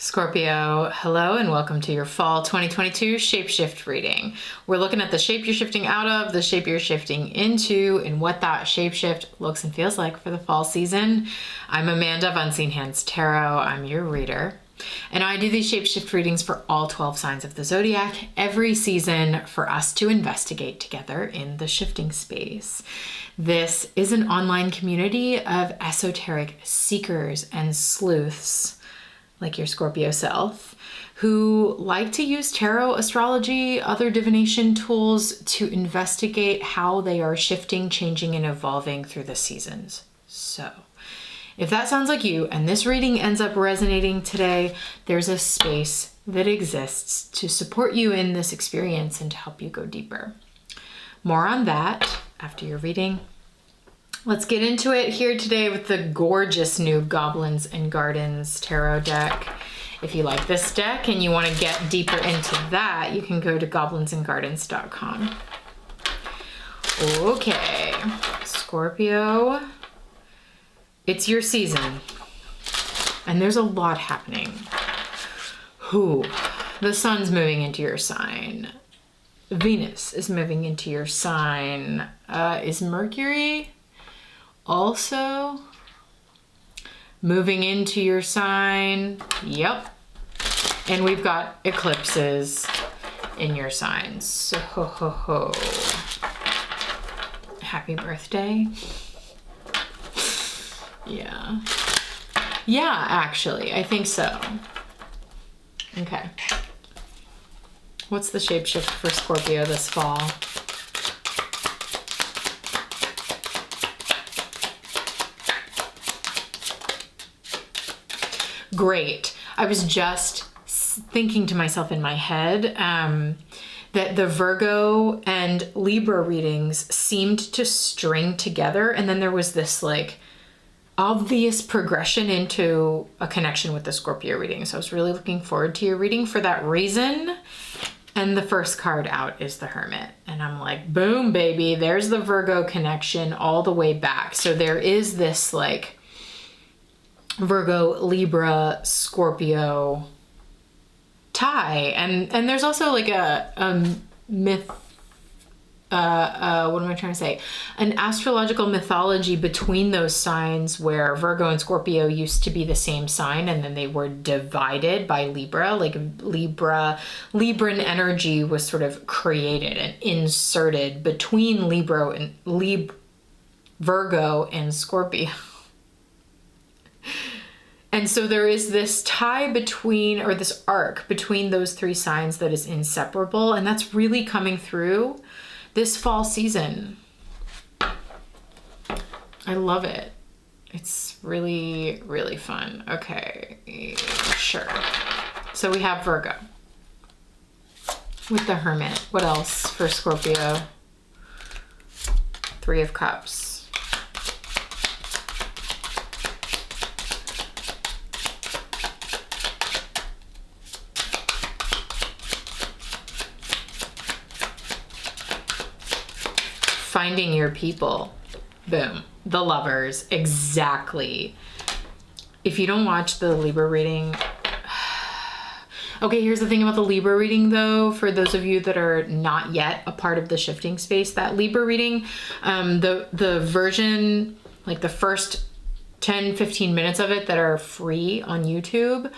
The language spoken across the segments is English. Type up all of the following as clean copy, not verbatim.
Scorpio, hello and welcome to your fall 2022 shapeshift reading. We're looking at the shape you're shifting out of, the shape you're shifting into, and what that shapeshift looks and feels like for the fall season. I'm Amanda of Unseen Hands Tarot. I'm your reader. And I do these shapeshift readings for all 12 signs of the zodiac every season for us to investigate together in the shifting space. This is an online community of esoteric seekers and sleuths like your Scorpio self, who like to use tarot, astrology, other divination tools to investigate how they are shifting, changing, and evolving through the seasons. So if that sounds like you and this reading ends up resonating today, there's a space that exists to support you in this experience and to help you go deeper. More on that after your reading. Let's get into it here today with the gorgeous new Goblins and Gardens tarot deck. If you like this deck and you want to get deeper into that, you can go to goblinsandgardens.com. Okay, Scorpio, it's your season and there's a lot happening. The sun's moving into your sign. Venus is moving into your sign. Is Mercury also moving into your sign? Yep. And we've got eclipses in your signs. So happy birthday. Yeah, actually, I think so. Okay. What's the shapeshift for Scorpio this fall? Great. I was just thinking to myself in my head that the Virgo and Libra readings seemed to string together, and then there was this like obvious progression into a connection with the Scorpio reading. So I was really looking forward to your reading for that reason. And the first card out is the Hermit. And I'm like, boom, baby, there's the Virgo connection all the way back. So there is this like Virgo, Libra, Scorpio tie. And there's also like a myth, what am I trying to say? An astrological mythology between those signs where Virgo and Scorpio used to be the same sign and then they were divided by Libra. Like Libran energy was sort of created and inserted between Virgo and Scorpio. And so there is this tie between, or this arc between those three signs that is inseparable. And that's really coming through this fall season. I love it. It's really, really fun. Okay, sure. So we have Virgo with the Hermit. What else for Scorpio? Three of Cups. Finding your people. Boom. The Lovers. Exactly. If you don't watch the Libra reading, okay, here's the thing about the Libra reading though, for those of you that are not yet a part of the shifting space, that Libra reading, the version, like the first 10-15 minutes of it that are free on YouTube,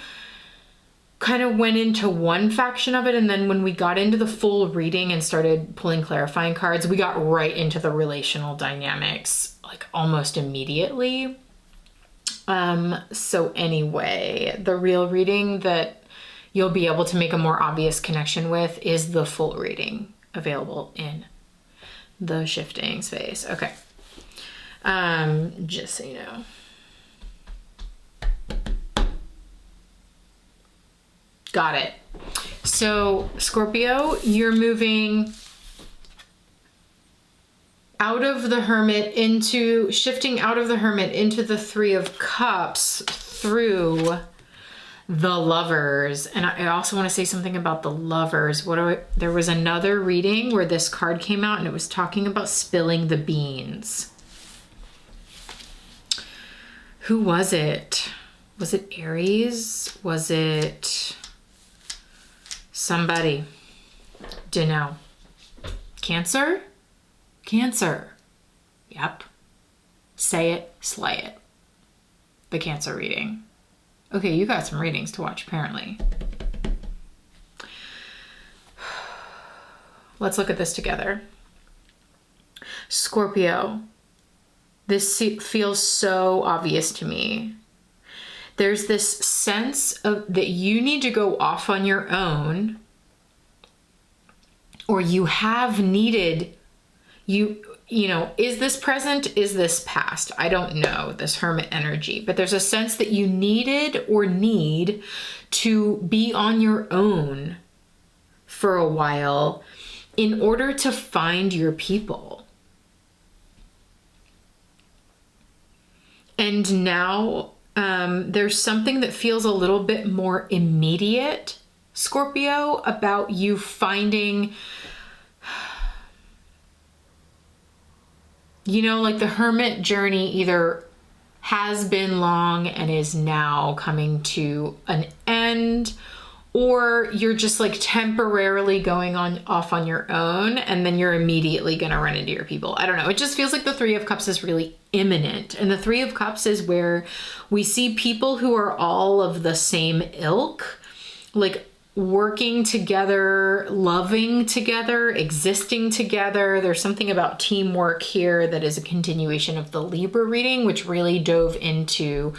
kind of went into one faction of it, and then when we got into the full reading and started pulling clarifying cards, we got right into the relational dynamics like almost immediately. So anyway, the real reading that you'll be able to make a more obvious connection with is the full reading available in the shifting space. Okay. Just so you know. Got it. So Scorpio, you're moving out of the Hermit shifting out of the Hermit into the Three of Cups through the Lovers. And I also want to say something about the Lovers. There was another reading where this card came out and it was talking about spilling the beans. Who was it? Was it Aries? Was it somebody? Dunno. Cancer? Cancer. Yep. Say it, slay it. The Cancer reading. Okay, you got some readings to watch apparently. Let's look at this together. Scorpio. This feels so obvious to me. There's this sense of that you need to go off on your own, or you have needed, you know, is this present? Is this past? I don't know, this Hermit energy, but there's a sense that you needed or need to be on your own for a while in order to find your people. And now there's something that feels a little bit more immediate, Scorpio, about you finding, you know, like the Hermit journey either has been long and is now coming to an end, or you're just like temporarily going off on your own and then you're immediately going to run into your people. I don't know. It just feels like the Three of Cups is really imminent. And the Three of Cups is where we see people who are all of the same ilk, like working together, loving together, existing together. There's something about teamwork here that is a continuation of the Libra reading, which really dove into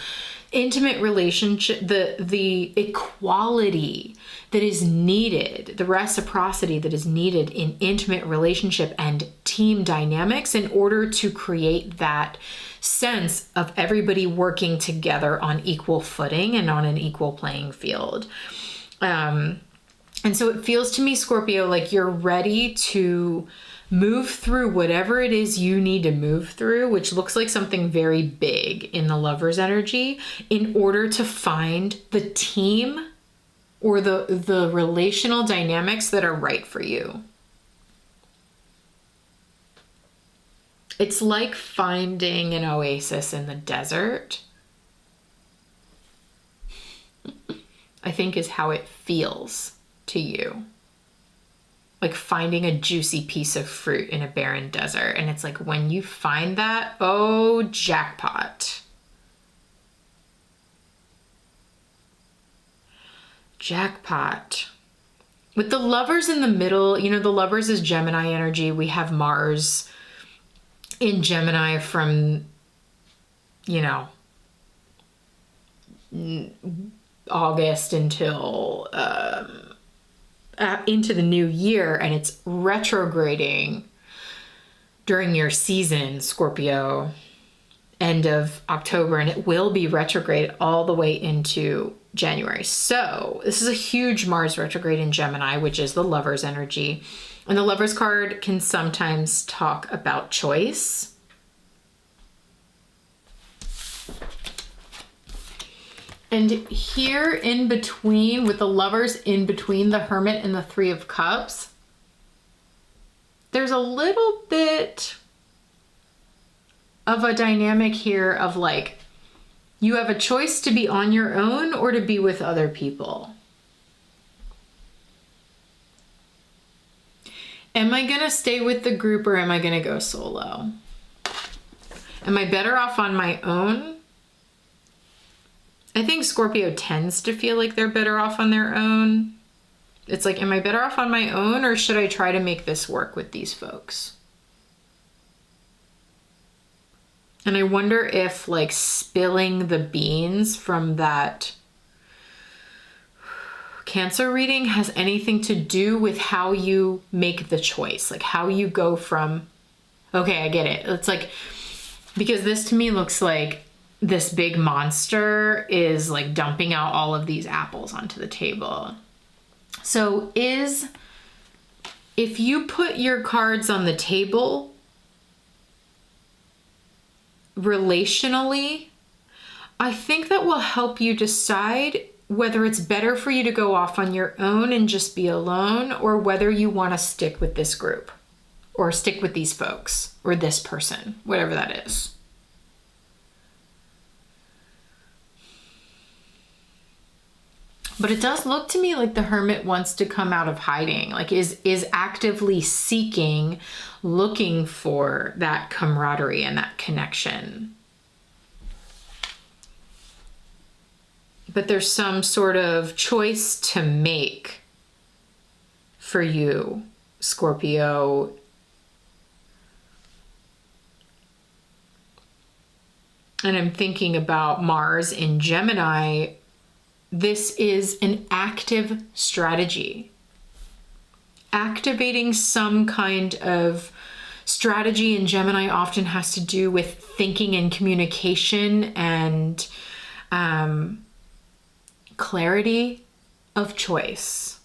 intimate relationship, the equality that is needed, the reciprocity that is needed in intimate relationship and team dynamics in order to create that sense of everybody working together on equal footing and on an equal playing field. And so it feels to me, Scorpio, like you're ready to move through whatever it is you need to move through, which looks like something very big in the Lover's energy, in order to find the team or the relational dynamics that are right for you. It's like finding an oasis in the desert, I think is how it feels to you. Like finding a juicy piece of fruit in a barren desert. And it's like when you find that, oh, jackpot. Jackpot. With the Lovers in the middle, you know, the Lovers is Gemini energy. We have Mars in Gemini from, you know, August until into the new year, and it's retrograding during your season, Scorpio, end of October, and it will be retrograde all the way into January. So this is a huge Mars retrograde in Gemini, which is the Lover's energy. And the Lover's card can sometimes talk about choice. And here in between, with the Lovers in between the Hermit and the Three of Cups, there's a little bit of a dynamic here of like, you have a choice to be on your own or to be with other people. Am I gonna stay with the group or am I gonna go solo? Am I better off on my own? I think Scorpio tends to feel like they're better off on their own. It's like, am I better off on my own or should I try to make this work with these folks? And I wonder if like spilling the beans from that Cancer reading has anything to do with how you make the choice, like how you go from, okay, I get it. It's like, because this to me looks like this big monster is like dumping out all of these apples onto the table. So if you put your cards on the table relationally, I think that will help you decide whether it's better for you to go off on your own and just be alone, or whether you want to stick with this group or stick with these folks or this person, whatever that is. But it does look to me like the Hermit wants to come out of hiding, like is actively seeking, looking for that camaraderie and that connection. But there's some sort of choice to make for you, Scorpio. And I'm thinking about Mars in Gemini. This is an active strategy. Activating some kind of strategy in Gemini often has to do with thinking and communication and clarity of choice.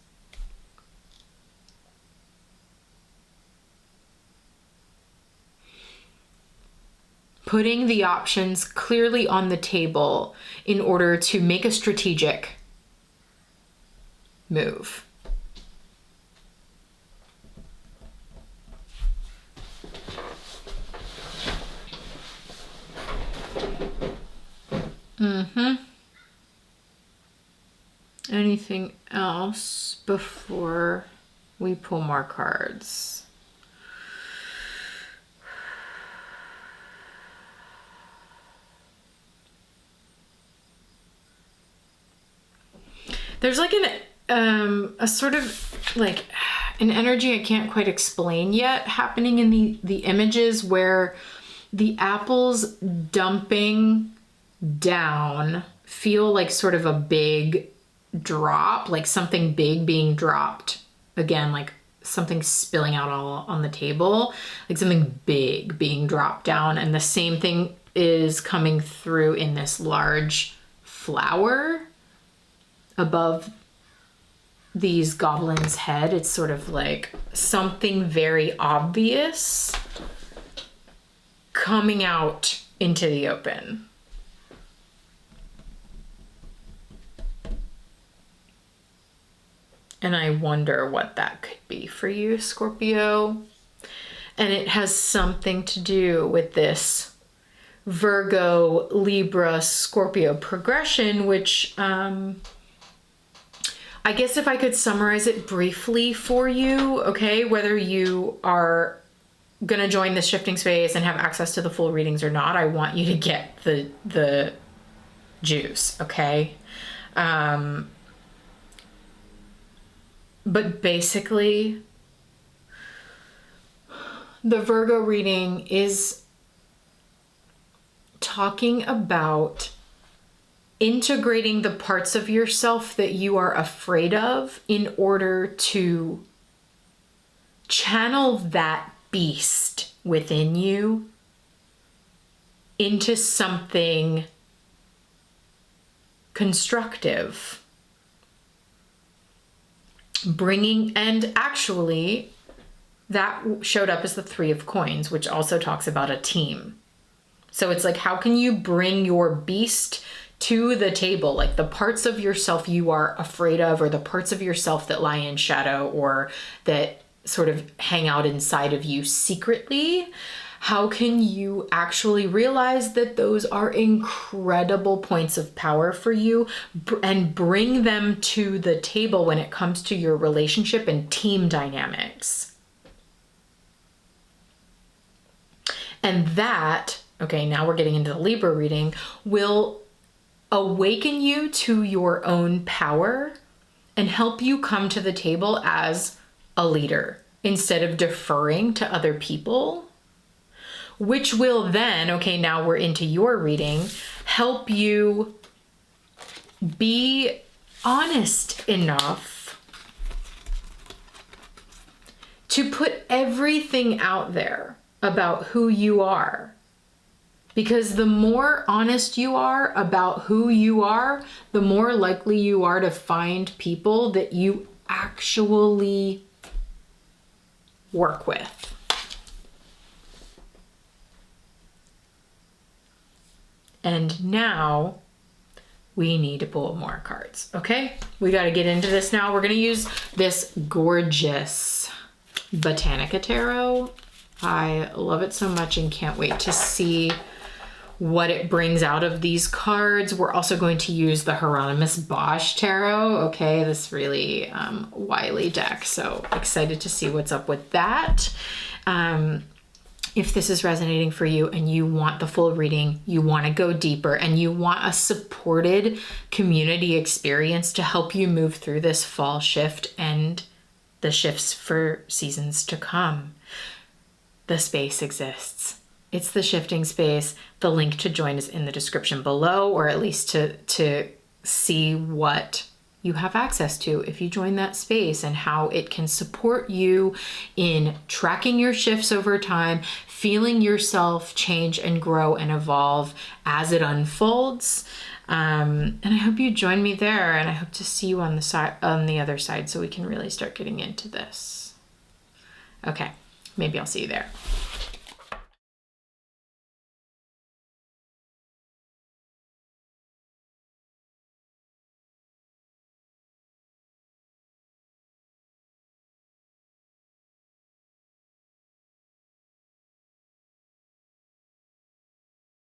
Putting the options clearly on the table in order to make a strategic move. Anything else before we pull more cards? There's like a sort of like an energy I can't quite explain yet happening in the images where the apples dumping down feel like sort of a big drop, like something big being dropped. Again, like something spilling out all on the table, like something big being dropped down. And the same thing is coming through in this large flower above these goblins' head. It's sort of like something very obvious coming out into the open. And I wonder what that could be for you, Scorpio. And it has something to do with this Virgo, Libra, Scorpio progression, which I guess if I could summarize it briefly for you, okay, whether you are going to join the shifting space and have access to the full readings or not, I want you to get the juice, okay? But basically, the Virgo reading is talking about integrating the parts of yourself that you are afraid of in order to channel that beast within you into something constructive. And actually, that showed up as the Three of Coins, which also talks about a team. So it's like, how can you bring your beast to the table? Like the parts of yourself you are afraid of, or the parts of yourself that lie in shadow or that sort of hang out inside of you secretly. How can you actually realize that those are incredible points of power for you and bring them to the table when it comes to your relationship and team dynamics? And that, okay, now we're getting into the Libra reading, will awaken you to your own power and help you come to the table as a leader instead of deferring to other people. Which will then, okay, now we're into your reading, help you be honest enough to put everything out there about who you are. Because the more honest you are about who you are, the more likely you are to find people that you actually work with. And now we need to pull more cards, okay? We got to get into this now. We're going to use this gorgeous Botanica tarot. I love it so much and can't wait to see what it brings out of these cards. We're also going to use the Hieronymous Bosch Tarot. Okay, this really wily deck. So excited to see what's up with that. If this is resonating for you and you want the full reading, you want to go deeper, and you want a supported community experience to help you move through this fall shift and the shifts for seasons to come, the space exists. It's the shifting space. The link to join is in the description below, or at least to see what you have access to if you join that space, and how it can support you in tracking your shifts over time, feeling yourself change and grow and evolve as it unfolds. And I hope you join me there, and I hope to see you on the other side, so we can really start getting into this. Okay, maybe I'll see you there.